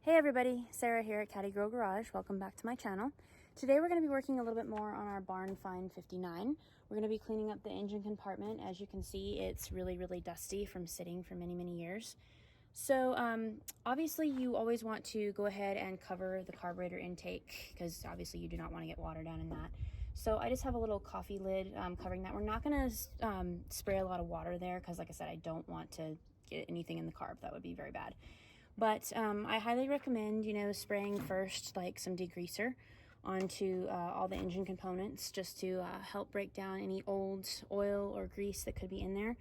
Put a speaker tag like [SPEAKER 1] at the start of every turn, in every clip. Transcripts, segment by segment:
[SPEAKER 1] Hey everybody, Sarah here at Caddy Garage. Welcome back to my channel. Today we're going to be working a little bit more on our Barn Find 59. We're going to be cleaning up the engine compartment. As you can see, it's really dusty from sitting for many years. So obviously you always want to go ahead and cover the carburetor intake because obviously you do not want to get water down in that. So I just have a little coffee lid covering that. We're not going to spray a lot of water there because, like I said, I don't want to get anything in the carb. That would be very bad. But I highly recommend, spraying first like some degreaser onto all the engine components just to help break down any old oil or grease that could be in there.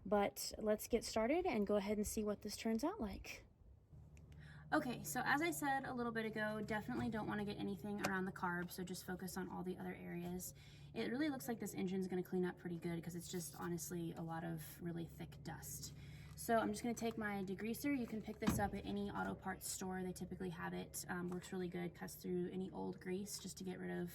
[SPEAKER 1] But let's get started and go ahead and see what this turns out like. Okay, so as I said a little bit ago, definitely don't want to get anything around the carb, so just focus on all the other areas. It really looks like this engine is going to clean up pretty good because it's just honestly a lot of really thick dust. So I'm just going to take my degreaser. You can pick this up at any auto parts store. They typically have it. Works really good, cuts through any old grease just to get rid of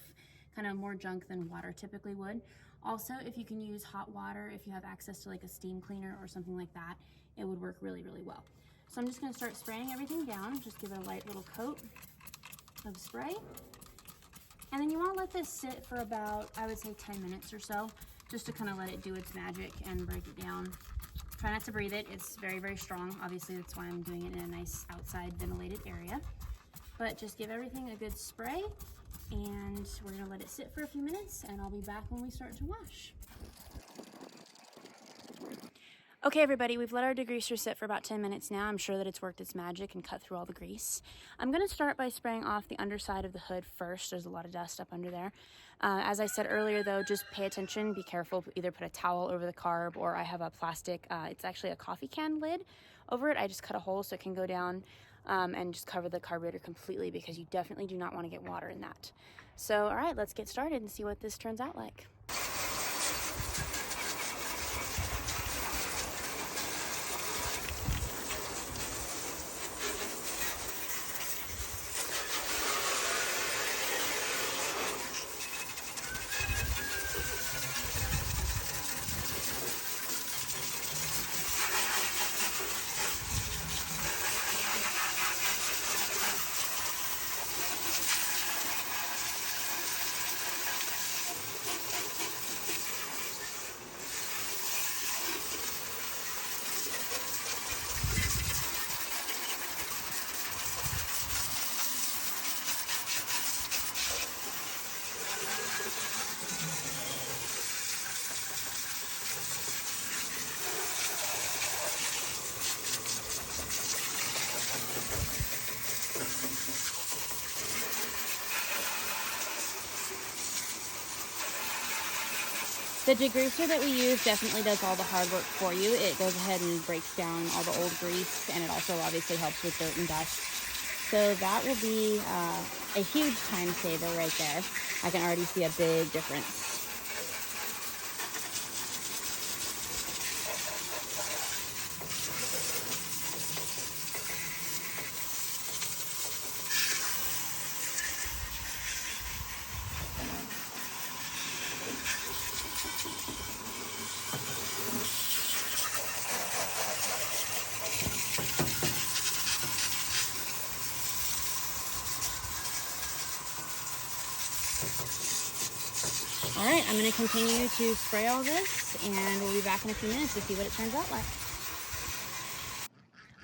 [SPEAKER 1] kind of more junk than water typically would. Also, if you can use hot water, if you have access to like a steam cleaner or something like that, it would work really well. So I'm just going to start spraying everything down. Just give it a light little coat of spray. And then you want to let this sit for about, I would say 10 minutes or so, just to kind of let it do its magic and break it down. Try not to breathe it. It's very strong. Obviously, that's why I'm doing it in a nice outside ventilated area. But just give everything a good spray, and we're gonna let it sit for a few minutes, and I'll be back when we start to wash. Okay everybody, we've let our degreaser sit for about 10 minutes now. I'm sure that it's worked its magic and cut through all the grease. I'm going to start by spraying off the underside of the hood first. There's a lot of dust up under there. As I said earlier though, just pay attention, be careful, either put a towel over the carb, or I have a plastic, it's actually a coffee can lid over it. I just cut a hole so it can go down and just cover the carburetor completely because you definitely do not want to get water in that. So alright, let's get started and see what this turns out like. The degreaser that we use definitely does all the hard work for you. It goes ahead and breaks down all the old grease, and it also obviously helps with dirt and dust. So that will be a huge time saver right there. I can already see a big difference. All right, I'm going to continue to spray all this, and we'll be back in a few minutes to see what it turns out like.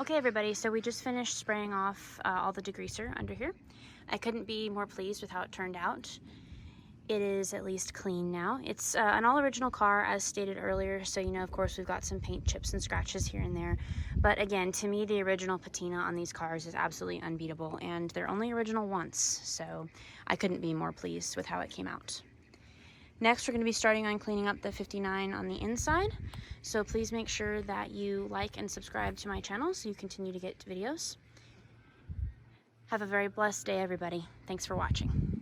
[SPEAKER 1] Okay, everybody, so we just finished spraying off all the degreaser under here. I couldn't be more pleased with how it turned out. It is at least clean now. It's an all-original car, as stated earlier, so of course, we've got some paint chips and scratches here and there. But again, to me, the original patina on these cars is absolutely unbeatable, and they're only original once, so I couldn't be more pleased with how it came out. Next, we're going to be starting on cleaning up the 59 on the inside. So please make sure that you like and subscribe to my channel so you continue to get videos. Have a very blessed day, everybody. Thanks for watching.